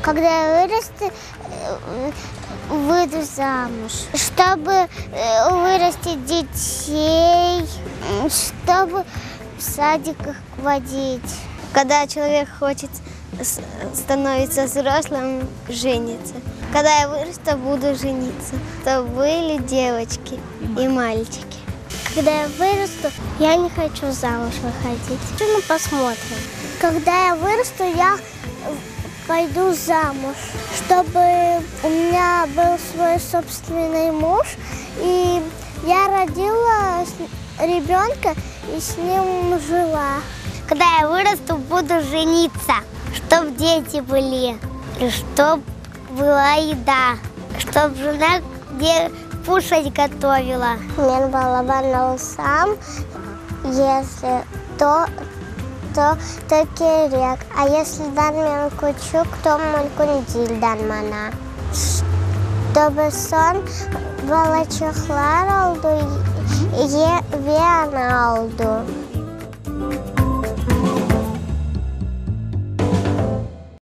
Когда я вырасту, выйду замуж, чтобы вырастить детей, чтобы в садиках водить. Когда человек хочет становиться взрослым, женится. Когда я вырасту, буду жениться. Чтобы были девочки и мальчики. Когда я вырасту, я не хочу замуж выходить. Ну, посмотрим. Когда я вырасту, я пойду замуж, чтобы у меня был свой собственный муж, и я родила ребенка и с ним жила. Когда я вырасту, буду жениться, чтобы дети были, чтобы была еда, чтобы жена где кушать готовила. Мен балабан сам, если то керек. А если дан мен күчүк, то мүмкін дилдан мана. Чтобы сон балачоклар алды, ве ана алды.